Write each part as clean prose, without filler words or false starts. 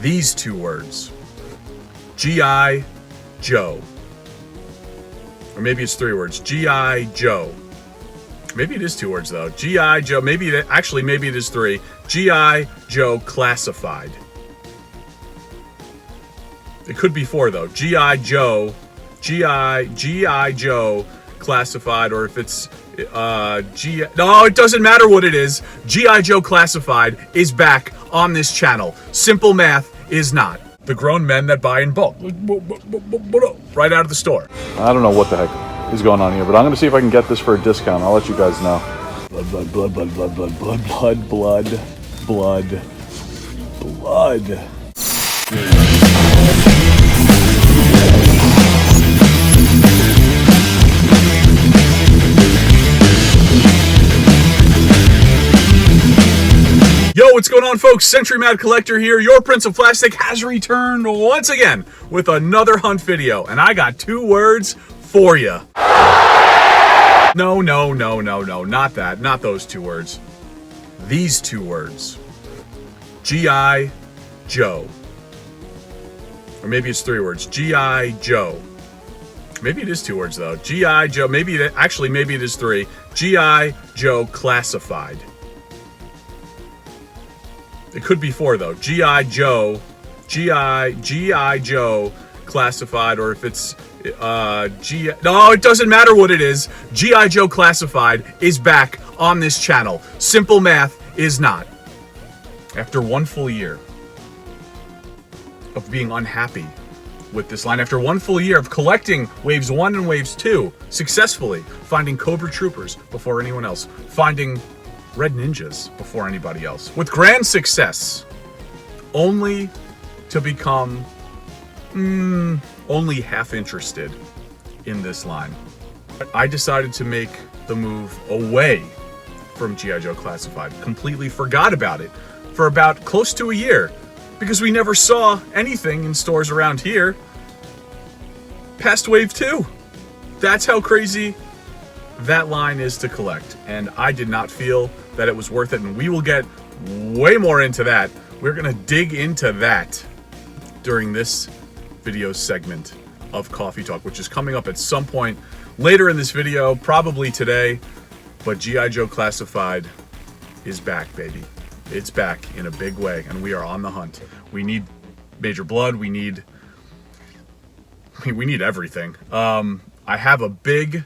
these two words. G.I. Joe. Or maybe it's three words. G.I. Joe. Maybe it is two words though. G.I. Joe. Maybe it is three. G.I. Joe Classified. It could be four though. G.I. Joe. G.I. Joe Classified, or if it's no, it doesn't matter what it is. G.I. Joe Classified is back on this channel. Simple math is not. The grown men that buy in bulk. Right out of the store. I don't know what the heck is going on here, but I'm going to see if I can get this for a discount. I'll let you guys know. Blood. Yo, what's going on, folks? Century Mad Collector here. Your Prince of Plastic has returned once again with another hunt video, and I got two words for you. No, not that. Not those two words. These two words. G.I. Joe. Or maybe it's three words. G.I. Joe. Maybe it is two words though. G.I. Joe. Maybe it is three. G.I. Joe Classified. It could be four though. G.I. Joe. G.I. Joe Classified, or if it's no, it doesn't matter what it is. G.I. Joe Classified is back on this channel. Simple math is not. After one full year of being unhappy with this line, after one full year of collecting waves 1 and waves 2 successfully, finding Cobra Troopers before anyone else, finding Red Ninjas before anybody else, with grand success, only to become only half interested in this line, I decided to make the move away from G.I. Joe Classified. Completely forgot about it for about close to a year, because we never saw anything in stores around here past wave 2. That's how crazy that line is to collect, and I did not feel that it was worth it, and we will get way more into that. We're gonna dig into that during this video segment of Coffee Talk, which is coming up at some point later in this video, probably today. But G.I. Joe Classified is back, baby. It's back in a big way, and we are on the hunt. We need Major Blood. We need everything. I have a big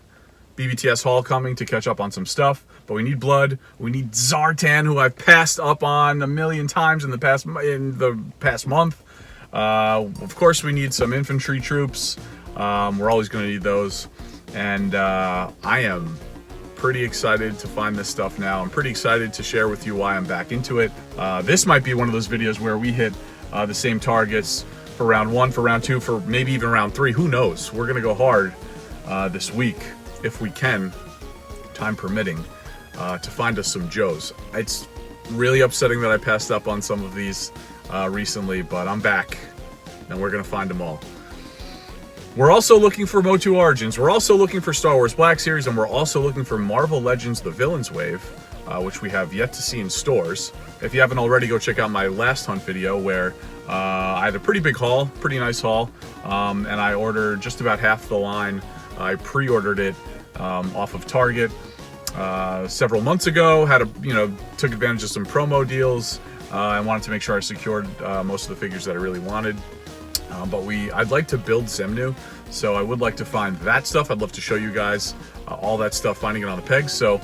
BBTS haul coming to catch up on some stuff, but we need Blood. We need Zartan, who I've passed up on a million times in the past month. Of course, we need some infantry troops. We're always going to need those, and I am pretty excited to find this stuff now. I'm pretty excited to share with you why I'm back into it. This might be one of those videos where we hit the same targets for round 1, for round 2, for maybe even round 3. Who knows? We're gonna go hard this week if we can, time permitting, to find us some Joes. It's really upsetting that I passed up on some of these recently, but I'm back and we're gonna find them all. We're also looking for Motuorigins, we're also looking for Starwarsblackseries, and we're also looking for Marvellegends The Villains Wave, which we have yet to see in stores. If you haven't already, go check out my last hunt video where I had a pretty big haul, pretty nice haul, and I ordered just about half the line. I pre-ordered it off of Target several months ago, took advantage of some promo deals, and wanted to make sure I secured most of the figures that I really wanted. But I'd like to build Zemnu, so I would like to find that stuff. I'd love to show you guys all that stuff, finding it on the pegs. So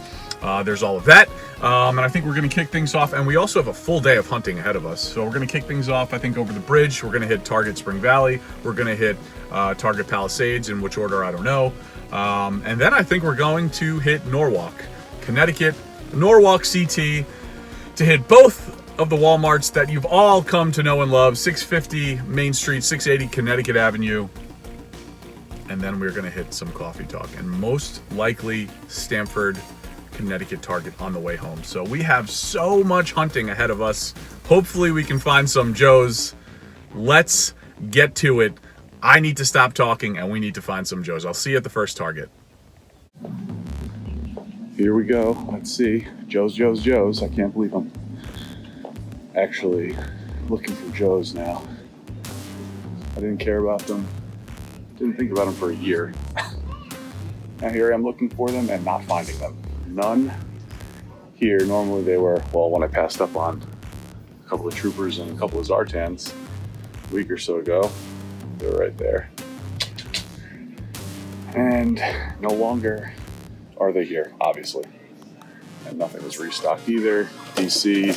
there's all of that, and I think we're going to kick things off. And we also have a full day of hunting ahead of us, so we're going to kick things off, I think, over the bridge. We're going to hit Target Spring Valley. We're going to hit Target Palisades, in which order I don't know. And then I think we're going to hit Norwalk, Connecticut, Norwalk CT, to hit both of the Walmarts that you've all come to know and love, 650 Main Street, 680 Connecticut Avenue, and then we're gonna hit some Coffee Talk, and most likely Stamford, Connecticut Target on the way home. So we have so much hunting ahead of us. Hopefully we can find some Joes. Let's get to it. I need to stop talking and we need to find some Joes. I'll see you at the first target. Here we go. Let's see. Joes. I can't believe them. Actually, looking for Joes now. I didn't care about them. Didn't think about them for a year. Now here I am looking for them and not finding them. None here. Normally they were, well, when I passed up on a couple of troopers and a couple of Zartans a week or so ago, they were right there. And no longer are they here, obviously. And nothing was restocked either. DC,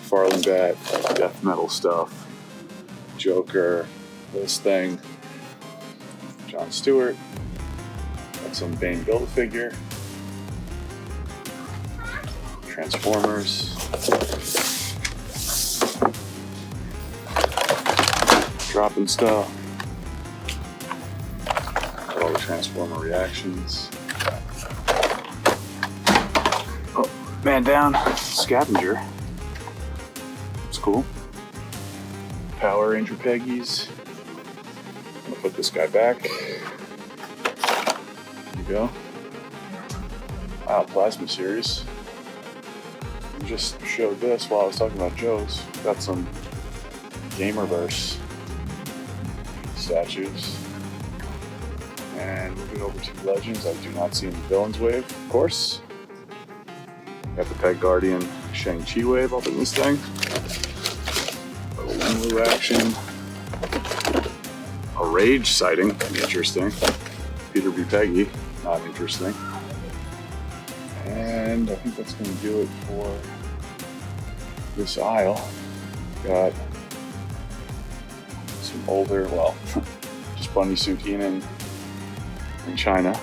Farland Bat, death metal stuff, Joker, this thing, John Stewart, got some Bane Build-A-Figure, Transformers, dropping stuff, got all the Transformer reactions. Oh, man down, scavenger. It's cool. Power Ranger Peggies. I'm gonna put this guy back. There you go. Wow, Plasma Series. I just showed this while I was talking about Joe's. Got some Gamerverse statues. And moving over to Legends, I do not see any Villains Wave, of course. Got the Peg Guardian Shang-Chi Wave up in this thing. A Winlu action. A Rage sighting, interesting. Peter B. Peggy, not interesting. And I think that's going to do it for this aisle. Got some older, well, just Bunny Suit Heenan in China.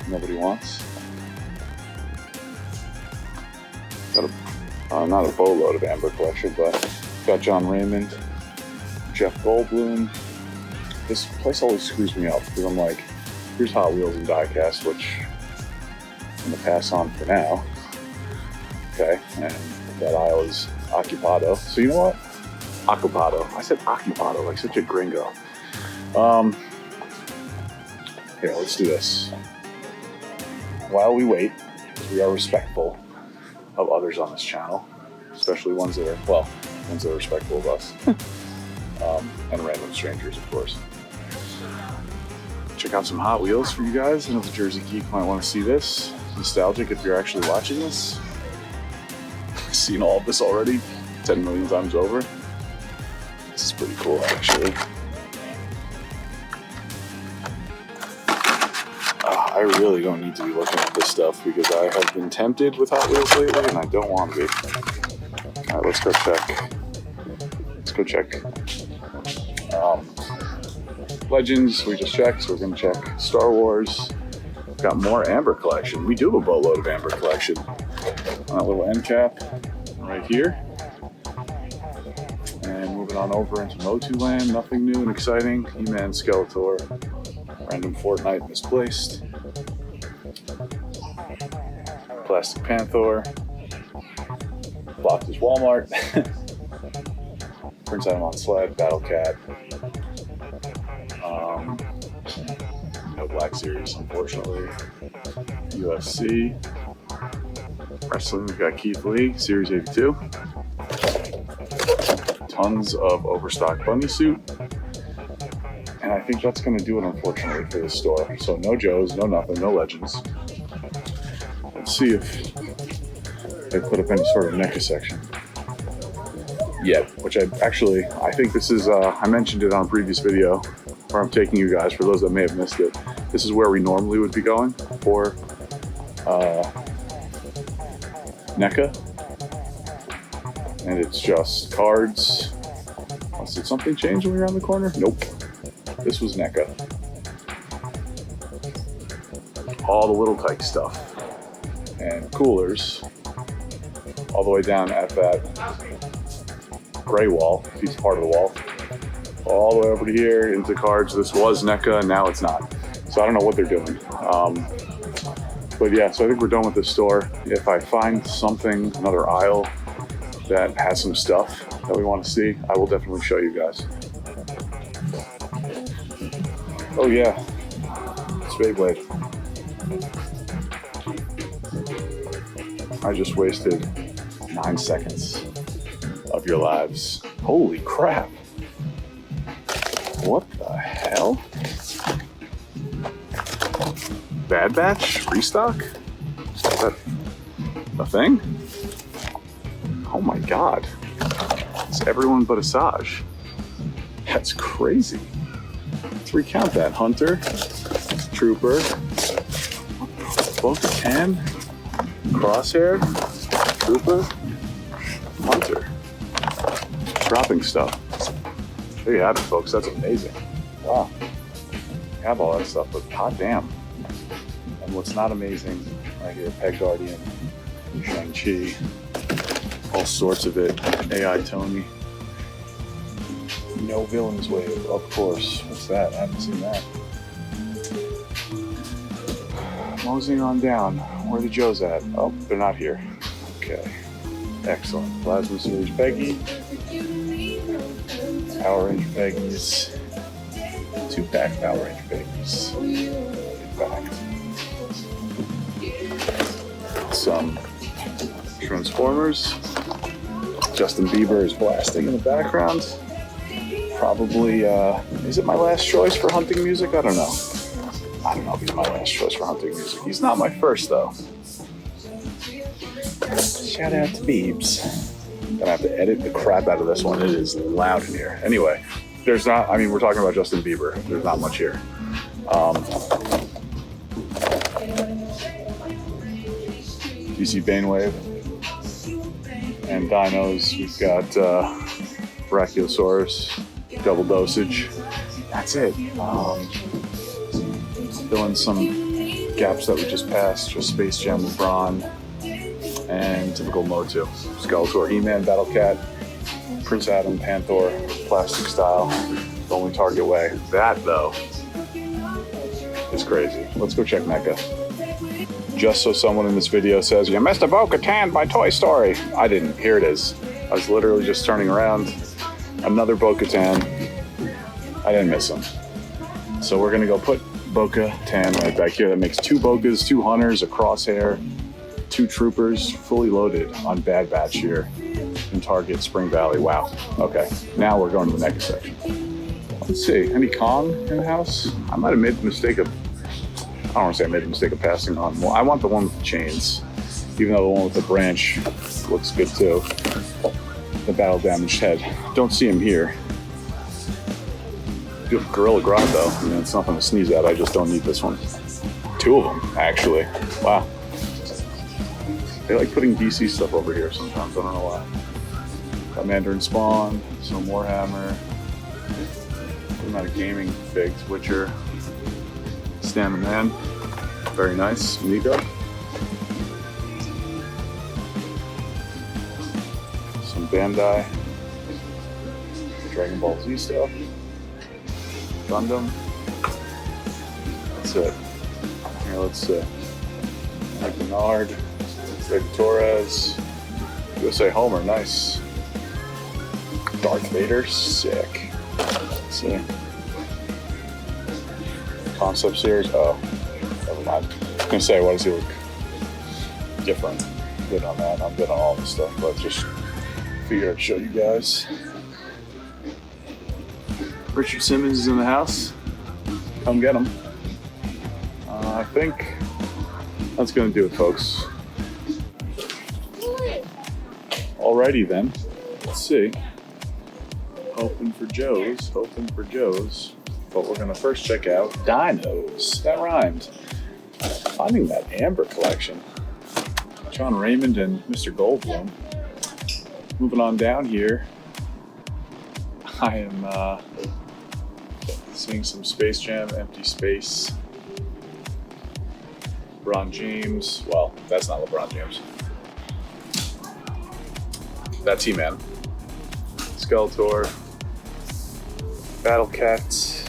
Nobody wants. Got a, not a boatload of Amber collection, but got John Raymond, Jeff Goldblum. This place always screws me up because I'm like, here's Hot Wheels and diecast, which I'm gonna pass on for now. Okay, and that aisle is Occupado. So you know what? Occupado. I said Occupado like such a gringo. Here, let's do this. While we wait, because we are respectful of others on this channel, especially ones that are, well, ones that are respectful of us. And random strangers, of course. Check out some Hot Wheels for you guys. I know the Jersey Geek might want to see this. Nostalgic if you're actually watching this. Seen all of this already 10 million times over. This is pretty cool, actually. I really don't need to be looking at this stuff because I have been tempted with Hot Wheels lately and I don't want to be. Alright, let's go check. Let's go check. Legends, we just checked, so we're going to check Star Wars. Got more Amber collection. We do have a boatload of Amber collection. That little end cap right here. And moving on over into Motu Land, nothing new and exciting. He-Man, Skeletor, random Fortnite misplaced. Plastic Panther. Blocked is Walmart. Prince Item on Sled, Battle Cat. No Black Series, unfortunately. UFC. Wrestling, we've got Keith Lee, Series 82. Tons of overstock bunny suit. And I think that's going to do it, unfortunately, for this store. So no Joes, no nothing, no Legends. Let's see if they put up any sort of NECA section yet, which I think this is, I mentioned it on a previous video where I'm taking you guys, for those that may have missed it. This is where we normally would be going for NECA. And it's just cards. Did something change when we were around the corner? Nope. This was NECA. All the little tyke stuff. And coolers. All the way down at that gray wall, piece part of the wall. All the way over to here into cards. This was NECA and now it's not. So I don't know what they're doing. But yeah, so I think we're done with this store. If I find something, another aisle that has some stuff that we want to see, I will definitely show you guys. Oh yeah, Spayblade. I just wasted 9 seconds of your lives. Holy crap. What the hell? Bad Batch restock? Is that a thing? Oh my god. It's everyone but Asajj. That's crazy. Let's recount that. Hunter, Trooper, Bo-Katan, Crosshair, Trooper, Hunter. Dropping stuff. There you have it, folks. That's amazing. Wow. I have all that stuff, but goddamn. And what's not amazing, right here, Peg Guardian, Shang-Chi, all sorts of it. AI Tony. No Villains Wave, of course. What's that? I haven't seen that. Moseying on down. Where the Joes at? Oh, they're not here. Okay. Excellent. Plasma Series Peggy. Power Ranger Peggies. 2-pack Power Ranger Peggies. Packed. Some Transformers. Justin Bieber is blasting in the background. Probably, is it my last choice for hunting music? I don't know. I don't know if he's my last choice for hunting music. He's not my first, though. Shout out to Biebs. Gonna have to edit the crap out of this one. It is loud in here. Anyway, there's not, I mean, we're talking about Justin Bieber. There's not much here. DC Banewave and dinos. We've got Brachiosaurus, double dosage. That's it. Fill in some gaps that we just passed. Just Space Jam LeBron and typical Motu. Skeletor, He-Man, Battle Cat, Prince Adam, Panther, plastic style, the only Target way. That though is crazy. Let's go check NECA. Just so someone in this video says, you missed a Bo-Katan by Toy Story. I didn't. Here it is. I was literally just turning around. Another Bo-Katan. I didn't miss him. So we're gonna go put Bo-Katan right back here. That makes 2 Bokas, 2 Hunters, a Crosshair, 2 Troopers, fully loaded on Bad Batch here in Target, Spring Valley. Wow. Okay, now we're going to the NECA section. Let's see, any Kong in the house? I might have made the mistake of, I don't want to say I made the mistake of passing on. Well, I want the one with the chains, even though the one with the branch looks good too. The battle damaged head. Don't see him here. Good Gorilla Grodd though. I mean, it's nothing to sneeze at. I just don't need this one. 2 of them, actually. Wow. They like putting DC stuff over here sometimes. I don't know why. Got Mandarin Spawn, some Warhammer. I'm not a gaming figs. Witcher. Stan the Man. Very nice. Nico. Some Bandai. Dragon Ball Z stuff. Gundam. That's it. Here, let's see. Mike Menard. David Torres. USA Homer. Nice. Darth Vader. Sick. Let's see. Concept series. Oh, never mind. I was gonna say, why does he look different? I'm good on that. I'm good on all this stuff, but just figured I'd show you guys. Richard Simmons is in the house. Come get him. I think that's gonna do it, folks. Alrighty then. Let's see. Hoping for Joe's. But we're gonna first check out dinos. That rhymed. Finding that Amber collection. John Raymond and Mr. Goldblum. Moving on down here. I am seeing some Space Jam, Empty Space. LeBron James. Well, that's not LeBron James. That's He-Man. Skeletor. Battle Cats.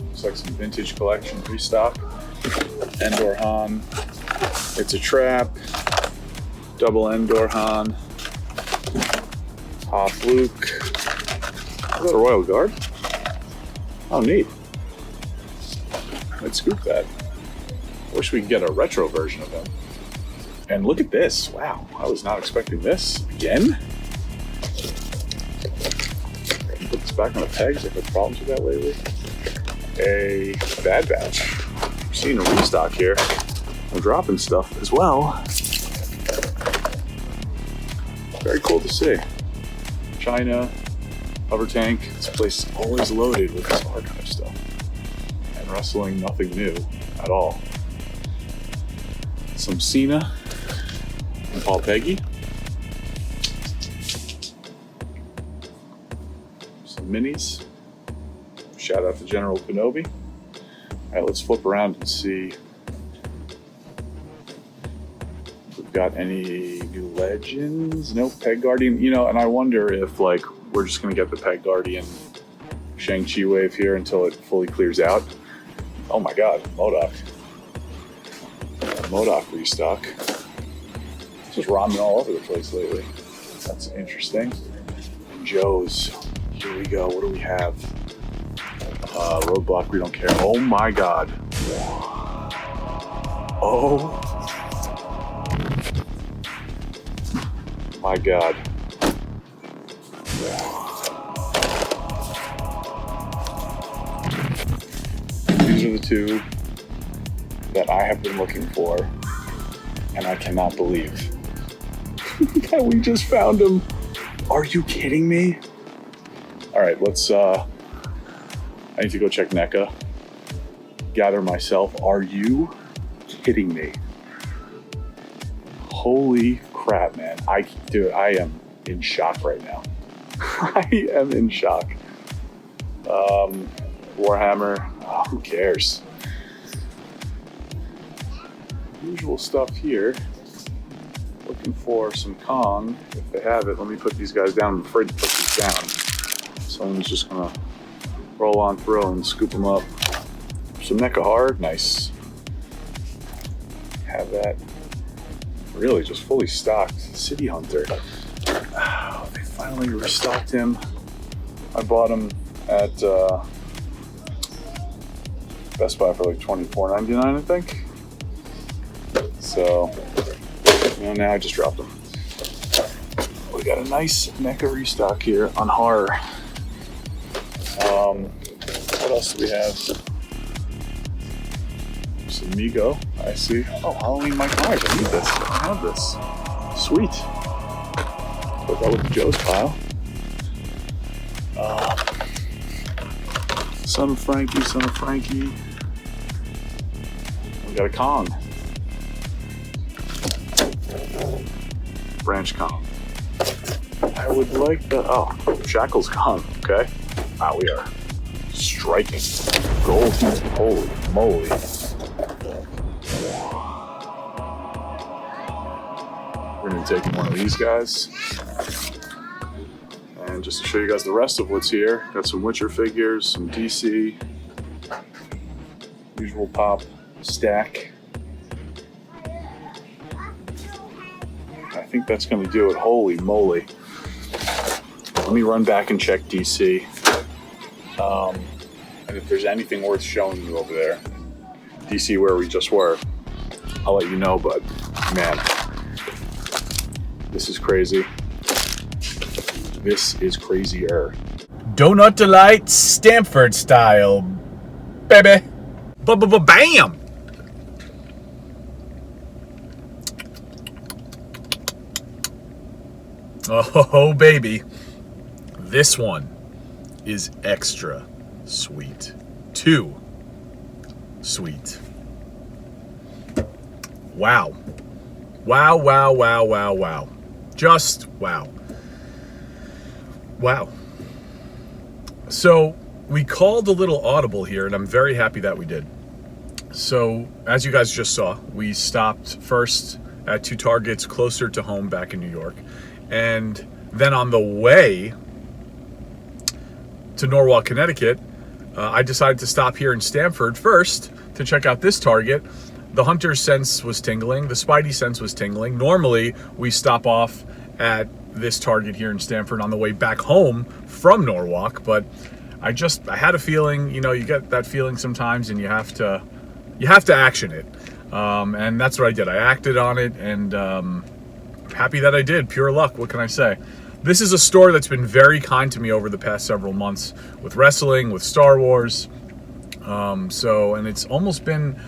Looks like some vintage collection restock. Endor Han. It's a Trap. Double Endor Han. Hoth Luke. Is that a Royal Guard? Oh, neat. Let's scoop that. Wish we could get a retro version of him. And look at this. Wow, I was not expecting this. Again? Put this back on the pegs. I've had problems with that lately. A bad batch. I'm seeing a restock here. I'm dropping stuff as well. Very cool to see. China, hover tank. This place is always loaded with this archive stuff. And wrestling, nothing new at all. Some Cena and Paul Peggy. Some minis. Shout out to General Kenobi. All right, let's flip around and see if we've got any new legends. Nope, Peg Guardian. You know, and I wonder if like we're just gonna get the Peg Guardian Shang-Chi wave here until it fully clears out. Oh my God, MODOK. MODOK restock. Just ramen all over the place lately. That's interesting. Joe's. Here we go. What do we have? Roadblock, we don't care. Oh my God. Oh my God. These are the two that I have been looking for, and I cannot believe that we just found them. Are you kidding me? All right, let's, I need to go check NECA, gather myself. Are you kidding me? Holy crap, man. Dude, I am in shock right now. I am in shock. Warhammer, oh, who cares? Usual stuff here. Looking for some Kong. If they have it, let me put these guys down. I'm afraid to put these down. Someone's just gonna roll on through and scoop them up. Some NECA hard, nice. Have that. Really just fully stocked. City Hunter. Oh, they finally restocked him. I bought him at Best Buy for like $24.99, I think. So, you know, now I just dropped them. We got a nice NECA restock here on horror. What else do we have? Some Migo, I see. Oh, Halloween Mike Myers, I need this. I have this. Sweet. Put that with Joe's pile. Son of Frankie, Son of Frankie. We got a Kong. Branch Kong. I would like the, oh, Shackles Kong, okay. Wow, we are striking gold. Holy moly. We're gonna take one of these guys. And just to show you guys the rest of what's here, got some Witcher figures, some DC, usual pop stack. I think that's gonna do it. Holy moly. Let me run back and check DC. And if there's anything worth showing you over there, DC where we just were, I'll let you know, but man, this is crazy. This is crazier. Donut Delight Stamford style, baby. Bam! Oh, baby. This one is extra sweet. Too sweet. Wow. Wow, wow, wow, wow, wow. Just wow. Wow. So we called a little audible here, and I'm very happy that we did. So as you guys just saw, we stopped first at two Targets closer to home back in New York. And then on the way to Norwalk, Connecticut, I decided to stop here in Stamford first to check out this Target. The hunter's sense was tingling. The spidey sense was tingling. Normally, we stop off at this Target here in Stamford on the way back home from Norwalk, but I had a feeling, you know, you get that feeling sometimes and you have to action it. And that's what I did. I acted on it, and happy that I did. Pure luck, what can I say? This is a store that's been very kind to me over the past several months with wrestling, with Star Wars. And it's almost been,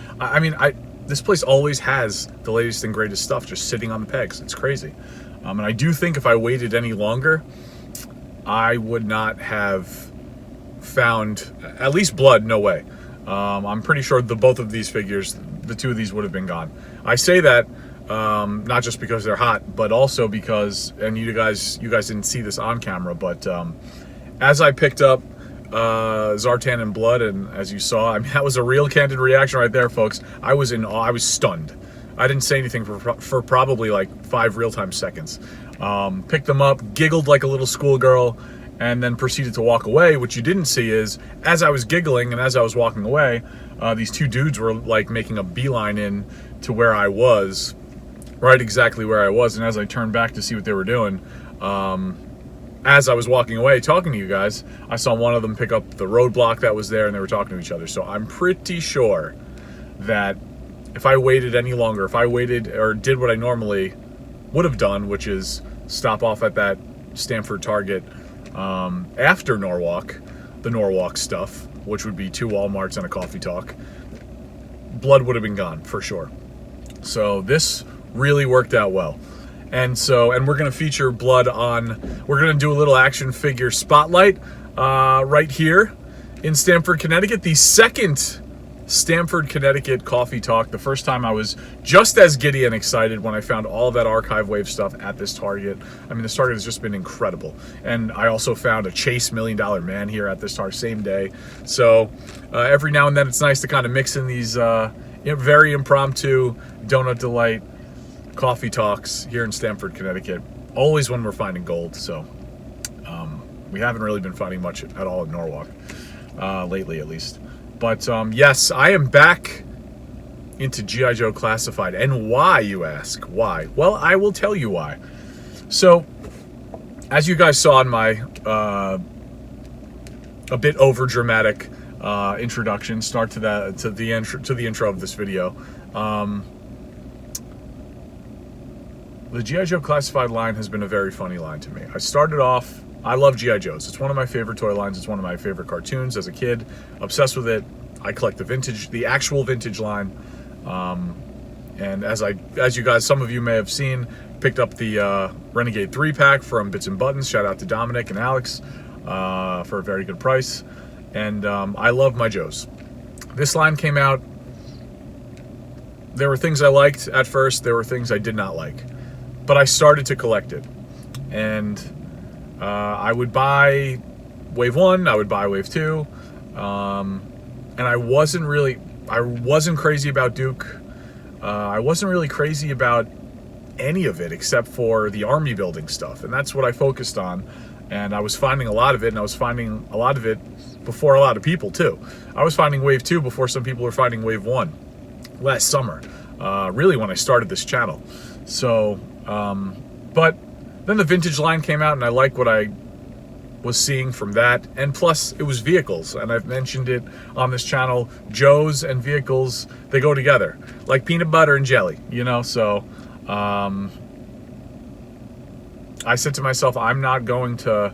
this place always has the latest and greatest stuff just sitting on the pegs. It's crazy. And I do think if I waited any longer, I would not have found, at least Blood, no way. I'm pretty sure both of these figures, the two of these would have been gone. I say that not just because they're hot, but also because, and you guys didn't see this on camera, but as I picked up Zartan and Blood, and as you saw, I mean, that was a real candid reaction right there, folks. I was in awe. I was stunned. I didn't say anything for probably like 5 real-time seconds. Picked them up, giggled like a little schoolgirl, and then proceeded to walk away. What you didn't see is, as I was giggling and as I was walking away, these two dudes were like making a beeline in to where I was, right exactly where I was. And as I turned back to see what they were doing, as I was walking away talking to you guys, I saw one of them pick up the roadblock that was there, and they were talking to each other. So I'm pretty sure that if I waited any longer, if I waited or did what I normally would have done, which is stop off at that Stamford Target after Norwalk, the Norwalk stuff, which would be 2 Walmarts and a coffee talk, Blood would have been gone for sure. So this really worked out well. And we're going to feature Blood on, we're going to do a little action figure spotlight right here in Stamford, Connecticut. The second Stamford, Connecticut coffee talk. The first time I was just as giddy and excited when I found all of that Archive Wave stuff at this Target. I mean, this Target has just been incredible. And I also found a Chase $1 Million Man here at this Target, same day. So every now and then it's nice to kind of mix in these very impromptu Donut Delight coffee talks here in Stamford, Connecticut. Always when we're finding gold. So we haven't really been finding much at all in Norwalk lately, at least. But yes, I am back into G.I. Joe Classified. And why, you ask? Why? Well, I will tell you why. So, as you guys saw in my a bit over-dramatic introduction, start to the intro of this video, the G.I. Joe Classified line has been a very funny line to me. I started off, I love G.I. Joes. It's one of my favorite toy lines. It's one of my favorite cartoons as a kid. Obsessed with it. I collect the actual vintage line. And as you guys, some of you may have seen, picked up the Renegade 3-pack from Bits and Buttons. Shout out to Dominic and Alex for a very good price. And I love my Joes. This line came out. There were things I liked at first. There were things I did not like. But I started to collect it. And I would buy Wave 1, I would buy Wave 2. And I wasn't crazy about Duke. I wasn't really crazy about any of it except for the army building stuff. And that's what I focused on. And I was finding a lot of it, and I was finding a lot of it before a lot of people too. I was finding Wave 2 before some people were finding Wave 1 last summer. Really when I started this channel. So, but then the vintage line came out, and I like what I was seeing from that. And plus, it was vehicles, and I've mentioned it on this channel. Joes and vehicles, they go together, like peanut butter and jelly, you know? So, I said to myself, I'm not going to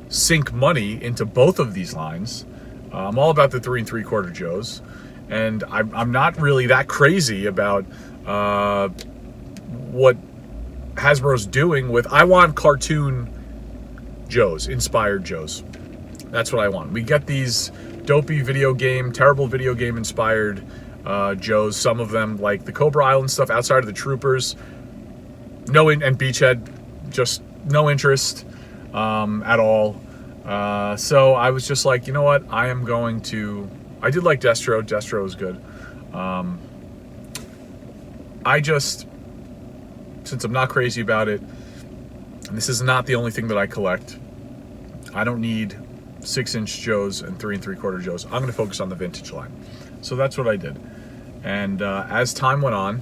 sink money into both of these lines. I'm all about the 3 3/4 Joes, and I'm not really that crazy about what Hasbro's doing with, I want cartoon Joes, inspired Joes. That's what I want. We get these dopey terrible video game inspired Joes, some of them like the Cobra Island stuff outside of the Troopers. And Beachhead, just no interest at all. So I was just like, you know what? I did like Destro. Destro was good. Since I'm not crazy about it, and this is not the only thing that I collect, I don't need 6-inch Joes and 3 3/4 Joes. I'm going to focus on the vintage line. So that's what I did. And as time went on,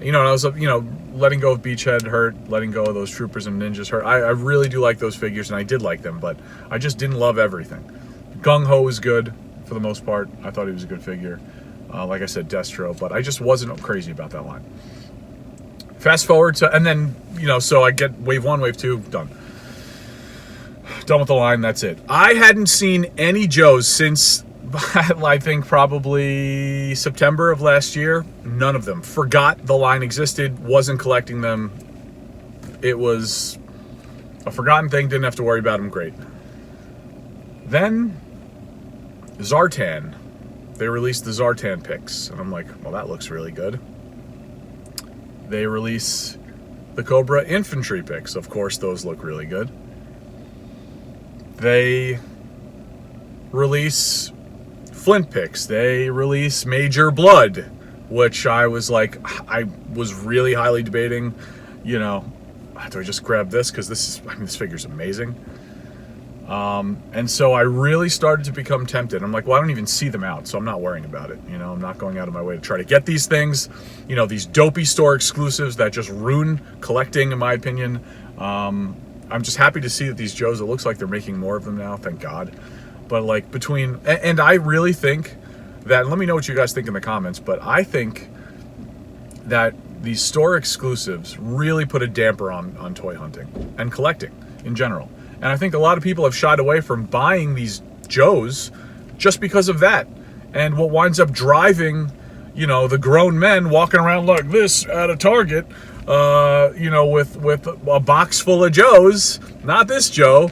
and I was, letting go of Beachhead hurt, letting go of those Troopers and Ninjas hurt. I really do like those figures, and I did like them, but I just didn't love everything. Gung Ho was good for the most part. I thought he was a good figure. like I said, Destro, but I just wasn't crazy about that line. Fast forward to, and then, you know, so I get wave 1, wave 2, done with the line, that's it. I hadn't seen any Joes since, I think, probably September of last year. None of them. Forgot the line existed, wasn't collecting them. It was a forgotten thing, didn't have to worry about them, great. Then, Zartan. They released the Zartan picks, and I'm like, well, that looks really good. They release the Cobra Infantry picks. Of course, those look really good. They release Flint picks. They release Major Blood, which I was like, I was really highly debating, you know, do I just grab this? Because this is, I mean, this figure's amazing. And so I really started to become tempted. I'm like, well, I don't even see them out, so I'm not worrying about it. You know, I'm not going out of my way to try to get these things, you know, these dopey store exclusives that just ruin collecting, in my opinion. I'm just happy to see that these Joes, it looks like they're making more of them now, thank God. But like between, and I really think that, let me know what you guys think in the comments, but I think that these store exclusives really put a damper on toy hunting and collecting in general. And I think a lot of people have shied away from buying these Joes just because of that. And what winds up driving, you know, the grown men walking around like this at a Target, you know, with a box full of Joes, not this Joe,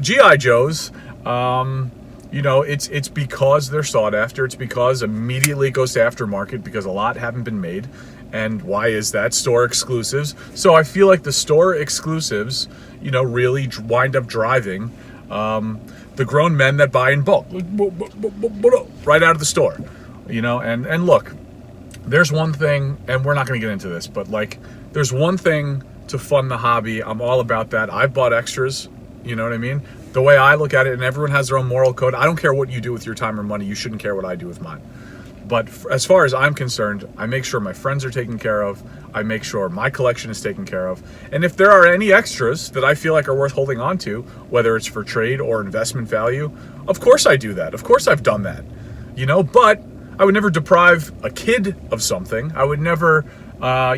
G.I. Joes, you know, it's because they're sought after. It's because immediately it goes to aftermarket because a lot haven't been made. And why is that? Store exclusives. So I feel like the store exclusives, you know, really wind up driving the grown men that buy in bulk right out of the store, you know. And look, there's one thing, and we're not going to get into this, but like, there's one thing to fund the hobby. I'm all about that. I've bought extras, you know what I mean? The way I look at it, and everyone has their own moral code. I don't care what you do with your time or money. You shouldn't care what I do with mine. But as far as I'm concerned, I make sure my friends are taken care of. I make sure my collection is taken care of. And if there are any extras that I feel like are worth holding on to, whether it's for trade or investment value, of course I do that. Of course I've done that, you know, but I would never deprive a kid of something. I would never,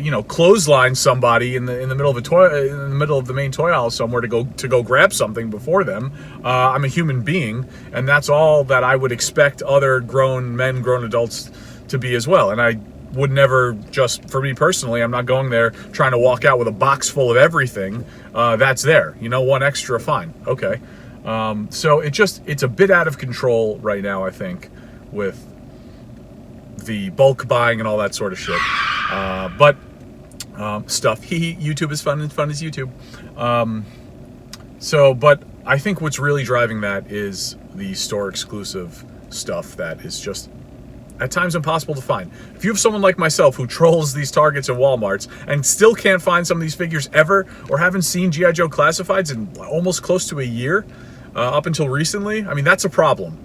you know, clothesline somebody in the middle of the main toy aisle somewhere to go grab something before them. I'm a human being, and that's all that I would expect other grown men, grown adults to be as well. And I would never, just for me personally, I'm not going there trying to walk out with a box full of everything that's there. You know, one extra, fine, okay. So it's a bit out of control right now, I think, with the bulk buying and all that sort of shit. But stuff. YouTube is fun, and fun is YouTube. But I think what's really driving that is the store exclusive stuff that is just at times impossible to find. If you have someone like myself who trolls these Targets and Walmarts and still can't find some of these figures ever, or haven't seen G.I. Joe Classifieds in almost close to a year, up until recently, I mean, that's a problem.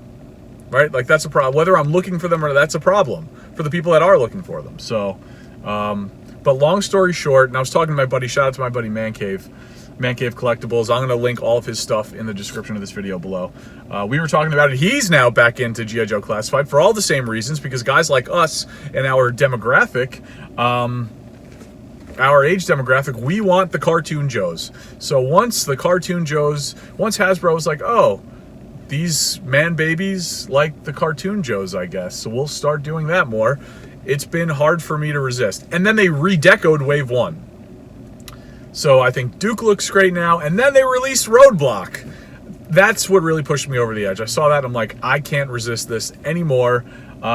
Right? Like, that's a problem. Whether I'm looking for them or that's a problem for the people that are looking for them. So, but long story short, and I was talking to my buddy, shout out to my buddy ManCave Collectibles. I'm going to link all of his stuff in the description of this video below. We were talking about it. He's now back into G.I. Joe Classified for all the same reasons, because guys like us and our demographic, our age demographic, we want the cartoon Joes. So once Hasbro was like, oh, these man babies like the cartoon Joes, I guess, so we'll start doing that more. It's been hard for me to resist. And then they redecoed Wave 1. So I think Duke looks great now. And then they released Roadblock. That's what really pushed me over the edge. I saw that, I'm like, I can't resist this anymore.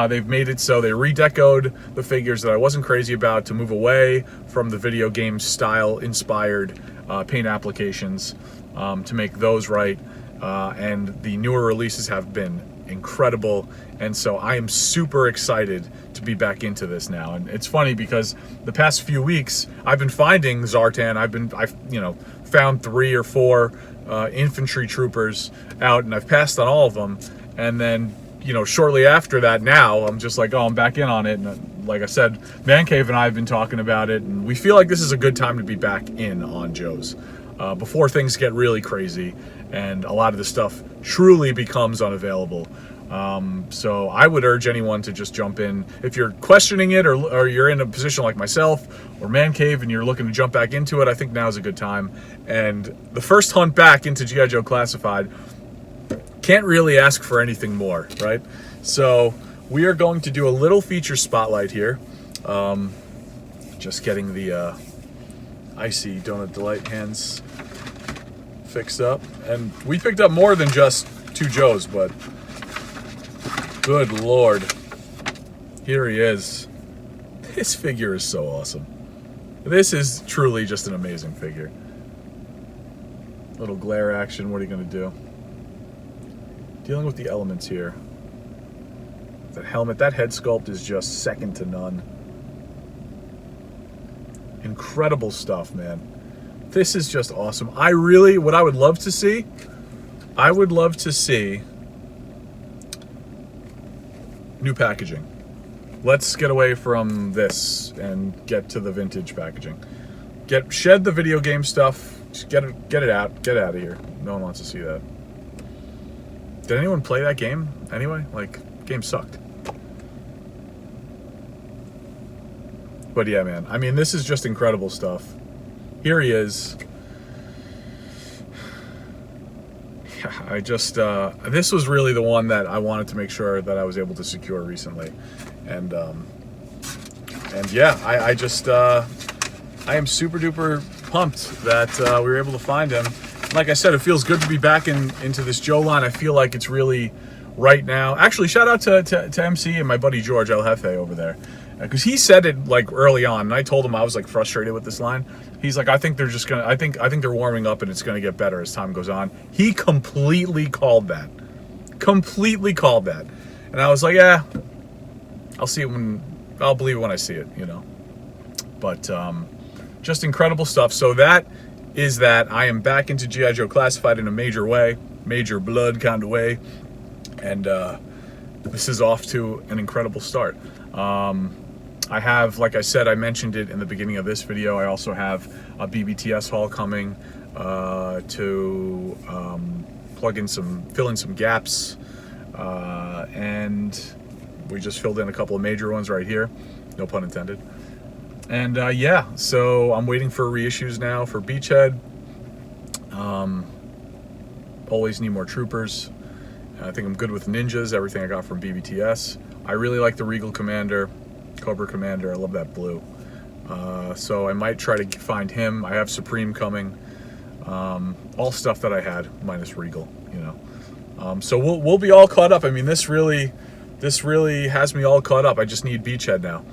They've made it so they redecoed the figures that I wasn't crazy about to move away from the video game style inspired paint applications, to make those right. And the newer releases have been incredible, and so I am super excited to be back into this now. And it's funny because the past few weeks I've been finding Zartan. I've you know, found 3 or 4 infantry troopers out, and I've passed on all of them. And then, you know, shortly after that, now I'm just like, oh, I'm back in on it. And like I said, ManCave and I have been talking about it, and we feel like this is a good time to be back in on Joes before things get really crazy and a lot of the stuff truly becomes unavailable So I would urge anyone to just jump in. If you're questioning it, or you're in a position like myself or ManCave and you're looking to jump back into it, I think now's a good time. And the first hunt back into Gijoeclassified, can't really ask for anything more, right? So we are going to do a little feature spotlight here. Just getting the icy Donut Delight hands fixed up. And we picked up more than just 2 Joes, but good Lord. Here he is. This figure is so awesome. This is truly just an amazing figure. Little glare action, what are you gonna do? Dealing with the elements here. That helmet, that head sculpt is just second to none. Incredible stuff, man. This is just awesome. What I would love to see, I would love to see new packaging. Let's get away from this and get to the vintage packaging. Shed the video game stuff. Just get it out. Get out of here. No one wants to see that. Did anyone play that game anyway? Like, game sucked. But yeah, man. I mean, this is just incredible stuff. Here he is. I just, this was really the one that I wanted to make sure that I was able to secure recently. And yeah, I just, I am super duper pumped that we were able to find him. Like I said, it feels good to be back into this Joe line. I feel like it's really right now. Actually, shout out to MC and my buddy George El Jefe over there. Because he said it like early on, and I told him I was like frustrated with this line. He's like, I think they're just gonna, I think they're warming up and it's gonna get better as time goes on. He completely called that. Completely called that. And I was like, yeah, I'll believe it when I see it, you know. But just incredible stuff. So that is that. I am back into Gijoeclassified in a major way, major blood kind of way, and this is off to an incredible start. I have, like I said, I mentioned it in the beginning of this video, I also have a BBTS haul coming to fill in some gaps, and we just filled in a couple of major ones right here, no pun intended. And yeah, so I'm waiting for reissues now for Beachhead. Always need more troopers. I think I'm good with ninjas, everything I got from BBTS. I really like the Regal Commander, Cobra Commander. I love that blue. So I might try to find him. I have Supreme coming. All stuff that I had, minus Regal, you know. So we'll be all caught up. I mean, this really has me all caught up. I just need Beachhead now.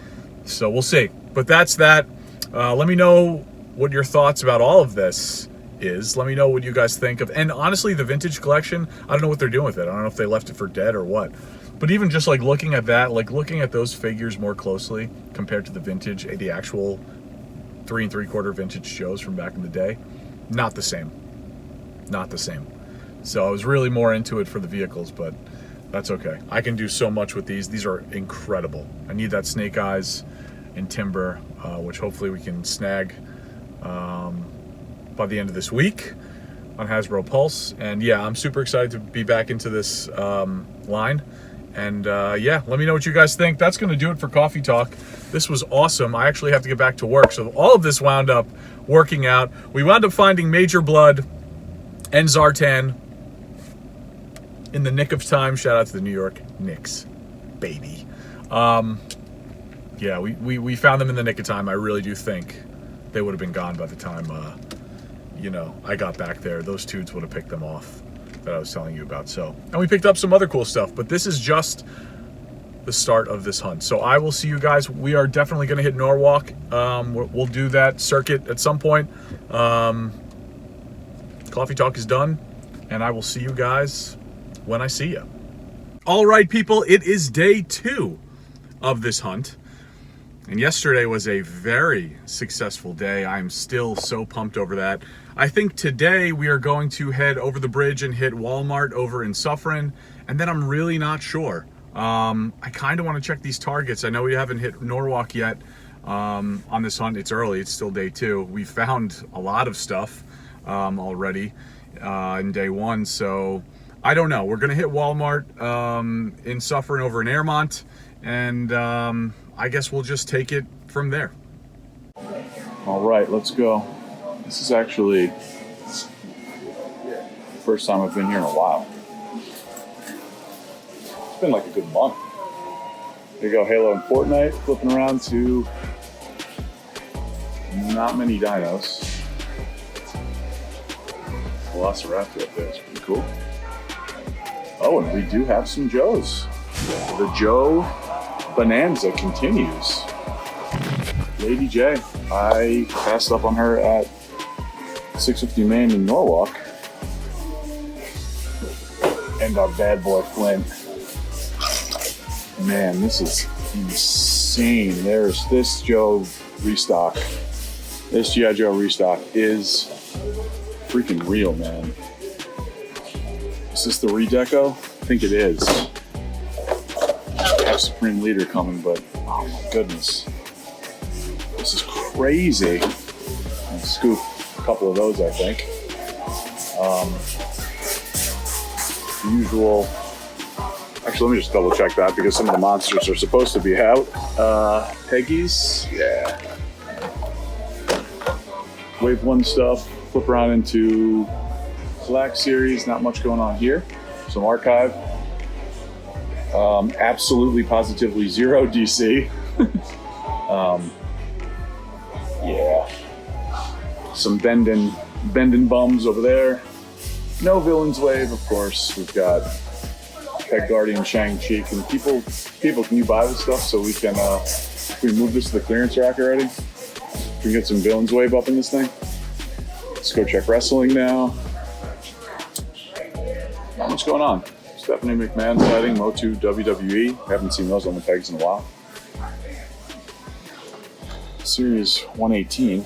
So we'll see. But that's that. Let me know what your thoughts about all of this is. Let me know what you guys think of. And honestly, the vintage collection, I don't know what they're doing with it. I don't know if they left it for dead or what. But even just like looking at that, like looking at those figures more closely compared to the vintage, the actual 3 3/4 vintage shows from back in the day, not the same. Not the same. So I was really more into it for the vehicles, but that's okay. I can do so much with these. These are incredible. I need that Snake Eyes in Timber, which hopefully we can snag by the end of this week on Hasbro Pulse. And yeah, I'm super excited to be back into this line. And yeah, let me know what you guys think. That's going to do it for Coffee Talk. This was awesome. I actually have to get back to work. So all of this wound up working out. We wound up finding Major Blood and Zartan in the nick of time. Shout out to the New York Knicks, baby. Yeah, we found them in the nick of time. I really do think they would have been gone by the time, you know, I got back there. Those dudes would have picked them off that I was telling you about. So, and we picked up some other cool stuff, but this is just the start of this hunt. So I will see you guys. We are definitely going to hit Norwalk. We'll do that circuit at some point. Coffee Talk is done, and I will see you guys when I see you. All right, people, it is day 2 of this hunt. And yesterday was a very successful day. I'm still so pumped over that. I think today we are going to head over the bridge and hit Walmart over in Suffern, and then I'm really not sure. I kind of want to check these targets. I know we haven't hit Norwalk yet on this hunt. It's early, it's still day 2. We found a lot of stuff already in day 1, so I don't know. We're gonna hit Walmart in Suffern over in Airmont, and I guess we'll just take it from there. All right, let's go. This is actually the first time I've been here in a while. It's been like a good month. Here you go, Halo and Fortnite, flipping around to not many dinos. Velociraptor up there, it's pretty cool. Oh, and we do have some Joes. The Joe Bonanza continues. Lady J, I passed up on her at 650 Main in Norwalk. And our bad boy Flint. Man, this is insane. There's this Joe restock. This G.I. Joe restock is freaking real, man. Is this the redeco? I think it is. I have Supreme Leader coming, but oh my goodness. This is crazy. I'll scoop a couple of those, I think. The usual. Actually, let me just double check that because some of the monsters are supposed to be out. Peggy's, yeah. Wave 1 stuff. Flip around into Black Series. Not much going on here. Some archive. Absolutely, positively zero DC. Yeah. Some bending bums over there. No Villains Wave, of course. We've got Peg Guardian, Shang-Chi. People, can you buy this stuff so we can move this to the clearance rack already? We can get some Villains Wave up in this thing. Let's go check wrestling now. Not much going on. Stephanie McMahon sighting, Motu WWE. Haven't seen those on the pegs in a while. Series 118.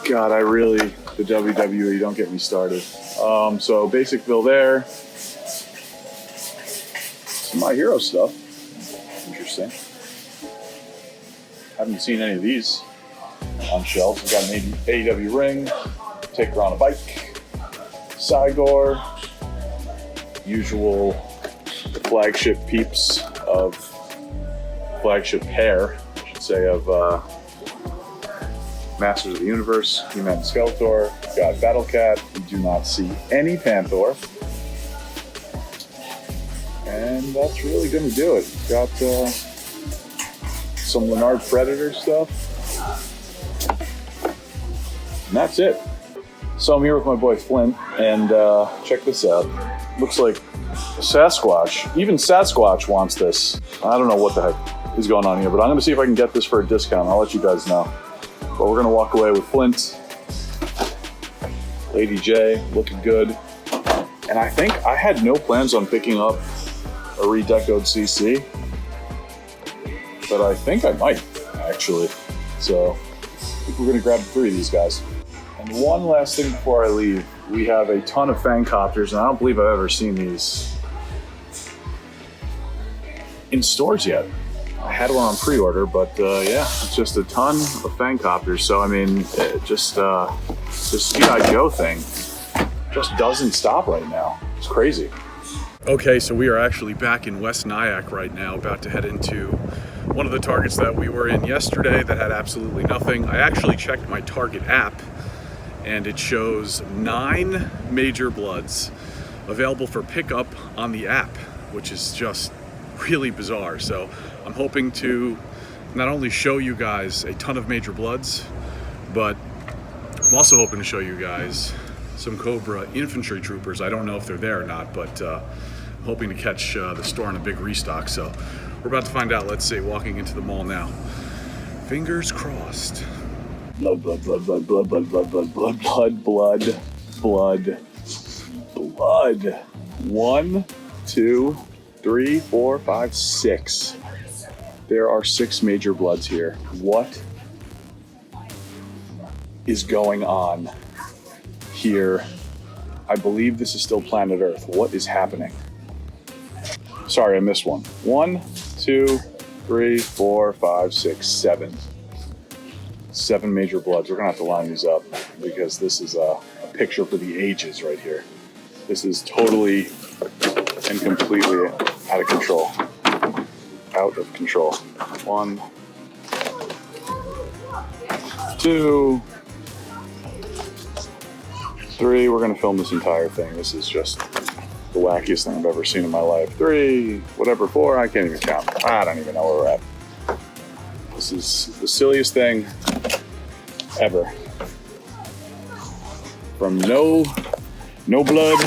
God, the WWE, don't get me started. So Basicville there. Some My Hero stuff. Interesting. Haven't seen any of these on shelves. We've got an AEW ring. Take her on a bike. Cygor. Usual flagship peeps of flagship pair, I should say, of Masters of the Universe, He-Man and Skeletor. We've got Battle Cat. We do not see any Panther. And that's really going to do it. We've got some Leonard Predator stuff. And that's it. So I'm here with my boy Flint, and check this out. Looks like Sasquatch. Even Sasquatch wants this. I don't know what the heck is going on here, but I'm going to see if I can get this for a discount. I'll let you guys know. But we're going to walk away with Flint, Lady J, looking good. And I think I had no plans on picking up a redecoed CC, but I think I might, actually. So I think we're going to grab 3 of these guys. And one last thing before I leave, we have a ton of Fangcopters, and I don't believe I've ever seen these in stores yet. I had one on pre-order, but yeah, it's just a ton of Fangcopters. So I mean, just this G.I. Joe thing just doesn't stop right now. It's crazy. Okay, so we are actually back in West Nyack right now, about to head into one of the Targets that we were in yesterday that had absolutely nothing. I actually checked my Target app, and it shows 9 major Bloods available for pickup on the app, which is just really bizarre. So I'm hoping to not only show you guys a ton of major Bloods, but I'm also hoping to show you guys some Cobra infantry troopers. I don't know if they're there or not, but I'm hoping to catch the store on a big restock. So we're about to find out. Let's see, walking into the mall now. Fingers crossed. Blood, blood, blood, blood, blood, blood, blood, blood, blood, blood, blood, blood. 1, 2, 3, 4, 5, 6. There are 6 major Bloods here. What is going on here? I believe this is still planet Earth. What is happening? Sorry, I missed one. 1, 2, 3, 4, 5, 6, 7. 7 major bloods. We're gonna have to line these up because this is a picture for the ages right here. This is totally and completely out of control. Out of control. 1, 2, 3. We're gonna film this entire thing. This is just the wackiest thing I've ever seen in my life. 3, whatever, 4, I can't even count. I don't even know where we're at. This is the silliest thing ever. From no blood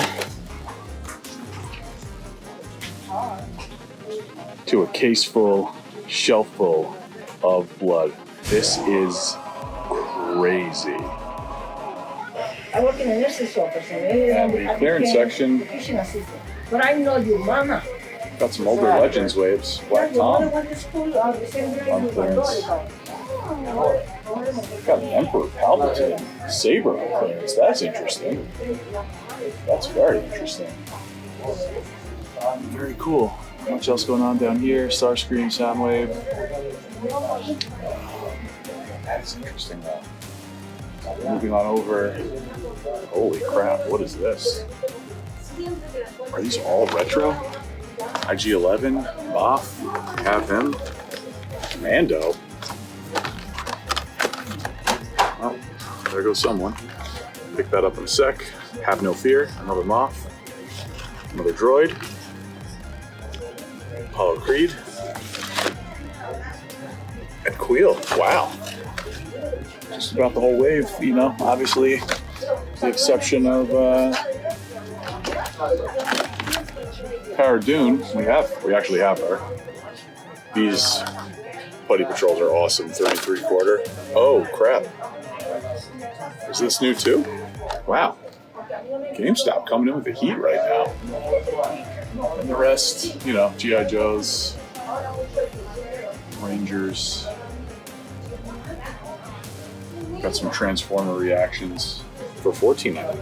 to a case full, shelf full of blood. This is crazy. I work in a nurse's office. And the clearance section, But I know your mama. got some older Legends waves. Black Tom Went to school on clearance. Got an Emperor Palpatine Saber on clearance. That's interesting. That's very interesting. Very cool. Much else going on down here. Starscream, Soundwave. That's interesting though. Moving on over. Holy crap, what is this? Are these all retro? IG-11, Moff, have him. Mando. Well, there goes someone. Pick that up in a sec. Have no fear, another Moff. Another droid. Apollo Creed. And Queel. Wow. Just about the whole wave, you know, obviously, with the exception of Cara Dune. We actually have her. These Putty Patrols are awesome. 33-quarter. Oh, crap. Is this new too? Wow. GameStop coming in with the heat right now. And the rest, you know, G.I. Joes, Rangers. Got some Transformer reactions for $14.99.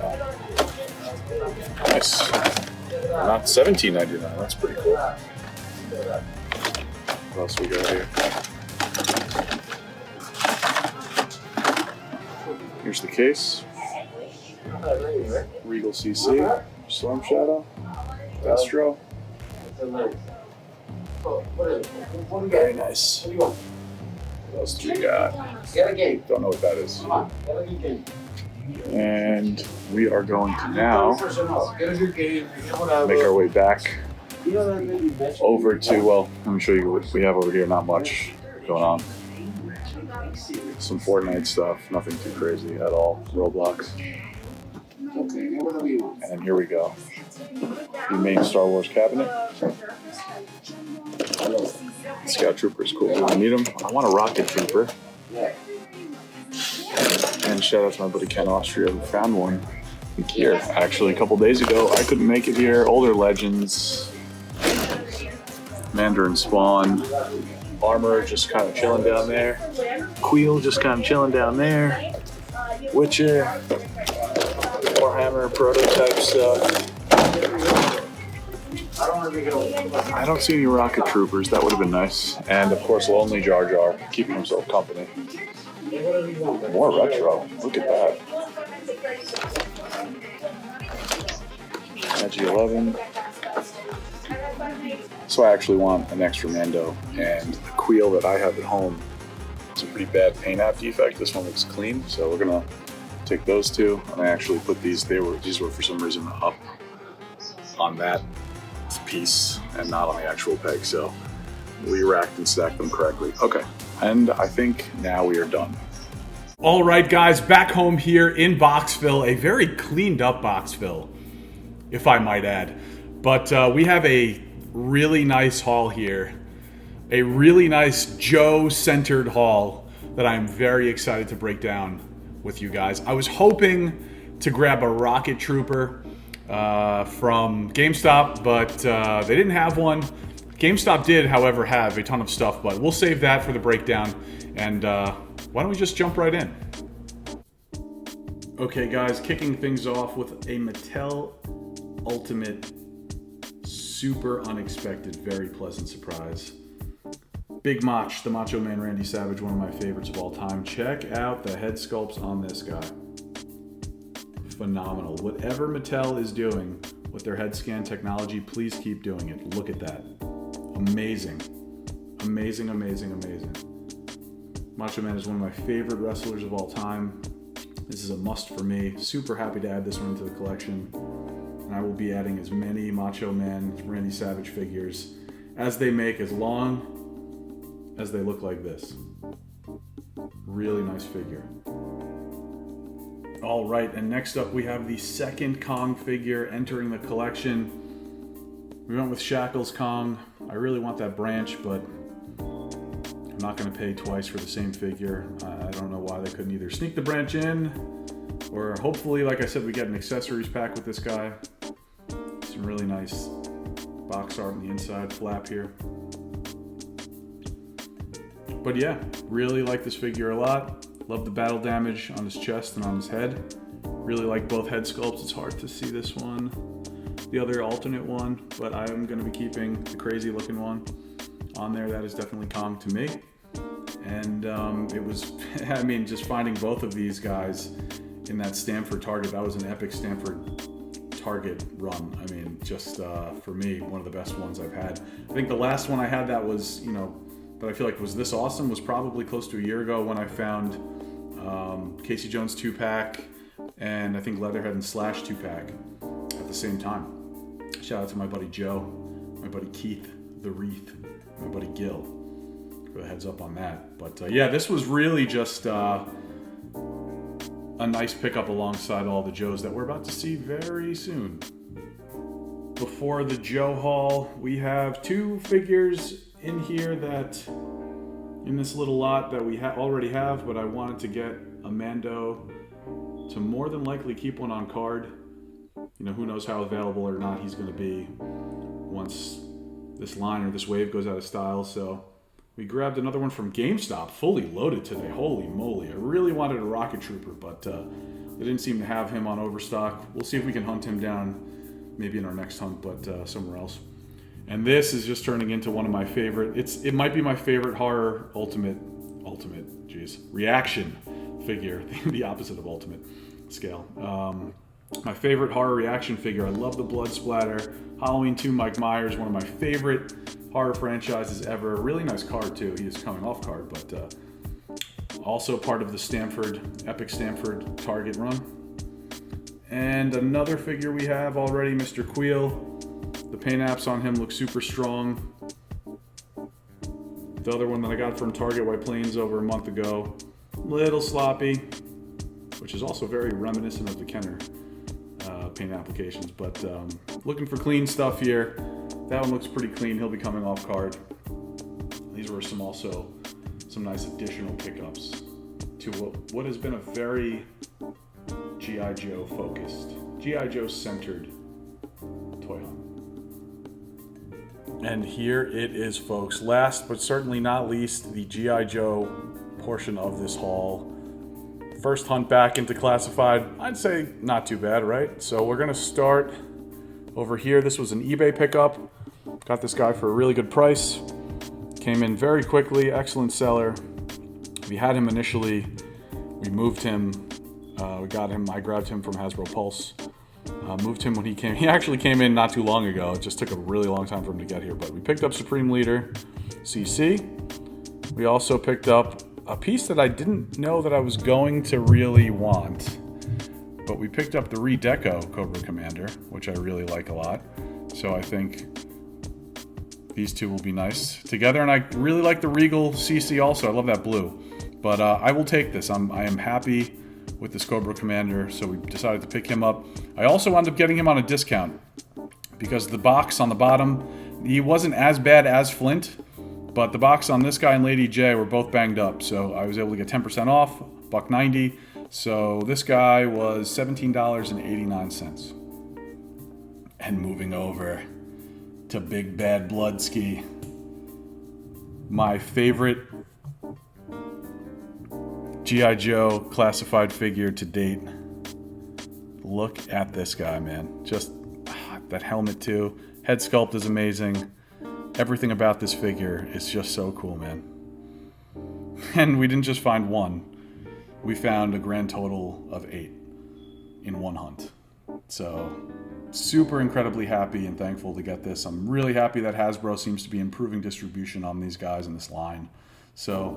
Nice. Not $17.99. That's pretty cool. What else we got here? Here's the case. Regal CC, Storm Shadow, Destro. Very nice. What else do we got? Don't know what that is. And we are going to now make our way back over to, well, let me show you what we have over here. Not much going on. Some Fortnite stuff, nothing too crazy at all. Roblox. And here we go. The main Star Wars cabinet. Scout Trooper is cool. Do I need them? I want a Rocket Trooper. And shout out to my buddy Ken Austria who found one here. Actually, a couple days ago, I couldn't make it here. Older Legends. Mandarin Spawn. Armor just kind of chilling down there. Queel just kind of chilling down there. Witcher. Warhammer prototype stuff. I don't see any Rocket Troopers. That would have been nice. And of course, Lonely Jar Jar, keeping himself company. More retro. Look at that. IG-11. So I actually want an extra Mando, and the Queel that I have at home, it's a pretty bad paint app defect. This one looks clean, so we're gonna take those two. And I actually put these. These were for some reason up on that piece and not on the actual peg. So we racked and stacked them correctly. Okay, and I think now we are done. All right, guys, back home here in Boxville, a very cleaned up Boxville, if I might add. But we have a really nice haul here, a really nice Joe-centered haul that I'm very excited to break down with you guys. I was hoping to grab a Rocket Trooper from GameStop, but they didn't have one. GameStop did, however, have a ton of stuff, but we'll save that for the breakdown. And why don't we just jump right in? Okay, guys, kicking things off with a Mattel Ultimate super unexpected, very pleasant surprise. Big Mach, the Macho Man Randy Savage, one of my favorites of all time. Check out the head sculpts on this guy. Phenomenal. Whatever Mattel is doing with their head scan technology, please keep doing it. Look at that. Amazing. Amazing, amazing, amazing. Macho Man is one of my favorite wrestlers of all time. This is a must for me. Super happy to add this one to the collection. And I will be adding as many Macho Man Randy Savage figures as they make, as long as they look like this. Really nice figure. All right, and next up we have the second Kong figure entering the collection. We went with Shackles Kong. I really want that branch, but I'm not going to pay twice for the same figure. I don't know why they couldn't either sneak the branch in, or hopefully, like I said, we get an accessories pack with this guy. Some really nice box art on the inside, flap here. But yeah, really like this figure a lot. Love the battle damage on his chest and on his head. Really like both head sculpts. It's hard to see this one, the other alternate one, but I'm going to be keeping the crazy looking one on there. That is definitely Kong to me. And it was, I mean, just finding both of these guys in that Stanford Target, that was an epic Stanford Target run. I mean, just for me, one of the best ones I've had. I think the last one I had that was, you know, that I feel like was this awesome was probably close to a year ago when I found Casey Jones 2-pack and I think Leatherhead and Slash 2-pack at the same time. Shout out to my buddy Joe, my buddy Keith, the Wreath, my buddy Gil for the heads up on that. But yeah, this was really just a nice pickup alongside all the Joes that we're about to see very soon. Before the Joe haul, we have two figures in here that, in this little lot that we already have, but I wanted to get a Mando to more than likely keep one on card. You know, who knows how available or not he's going to be once this line or this wave goes out of style. So we grabbed another one from GameStop, fully loaded today. Holy moly. I really wanted a Rocket Trooper, but they didn't seem to have him on overstock. We'll see if we can hunt him down maybe in our next hunt, but somewhere else. And this is just turning into one of my favorite, it might be my favorite horror reaction figure, the opposite of ultimate scale. My favorite horror reaction figure. I love the blood splatter. Halloween 2 Mike Myers, one of my favorite horror franchises ever. Really nice card too. He is coming off card, but also part of the epic Stanford Target run. And another figure we have already, Mr. Queel. The paint apps on him look super strong. The other one that I got from Target White Plains over a month ago, little sloppy, which is also very reminiscent of the Kenner paint applications, but looking for clean stuff here. That one looks pretty clean. He'll be coming off card. These were some nice additional pickups to what has been a very G.I. Joe focused, G.I. Joe centered toy hunt. And here it is, folks. Last but certainly not least, the G.I. Joe portion of this haul. First hunt back into classified. I'd say not too bad, right? So we're gonna start over here. This was an eBay pickup. Got this guy for a really good price. Came in very quickly, excellent seller. We had him initially, we moved him, we got him, I grabbed him from Hasbro Pulse. Moved him when he came. He actually came in not too long ago. It just took a really long time for him to get here. But we picked up Supreme Leader CC. We also picked up a piece that I didn't know that I was going to really want. But we picked up the Redeco Cobra Commander, which I really like a lot. So I think these two will be nice together. And I really like the Regal CC also. I love that blue. But I will take this. I am happy with this Cobra Commander, so we decided to pick him up. I also wound up getting him on a discount because the box on the bottom, he wasn't as bad as Flint, but the box on this guy and Lady J were both banged up, so I was able to get 10% off, $1.90. So this guy was $17.89. And moving over to Big Bad Bludski, my favorite G.I. Joe classified figure to date. Look at this guy, man. Just that helmet too. Head sculpt is amazing. Everything about this figure is just so cool, man. And we didn't just find one. We found a grand total of 8 in one hunt. So, super incredibly happy and thankful to get this. I'm really happy that Hasbro seems to be improving distribution on these guys in this line. So,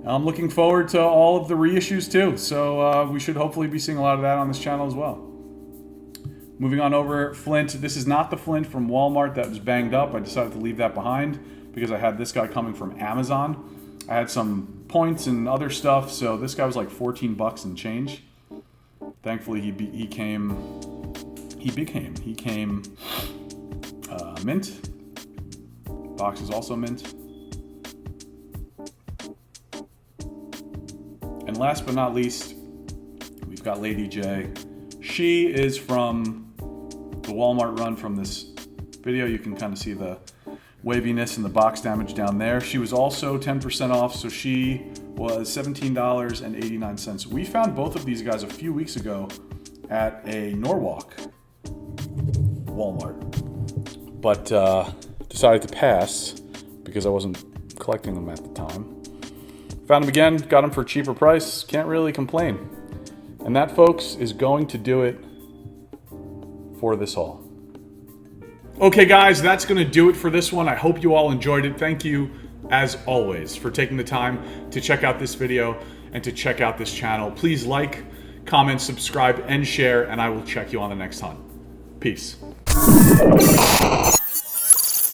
I'm looking forward to all of the reissues too. So, we should hopefully be seeing a lot of that on this channel as well. Moving on over, Flint. This is not the Flint from Walmart that was banged up. I decided to leave that behind because I had this guy coming from Amazon. I had some points and other stuff, so this guy was like 14 bucks and change. Thankfully, he became mint. Box is also mint. And last but not least, we've got Lady J. She is from the Walmart run from this video. You can kind of see the waviness and the box damage down there. She was also 10% off, so she was $17.89. We found both of these guys a few weeks ago at a Norwalk Walmart, but decided to pass because I wasn't collecting them at the time. Found them again, got them for a cheaper price. Can't really complain. And that, folks, is going to do it for this haul. Okay, guys, that's going to do it for this one. I hope you all enjoyed it. Thank you, as always, for taking the time to check out this video and to check out this channel. Please like, comment, subscribe, and share, and I will check you on the next hunt. Peace.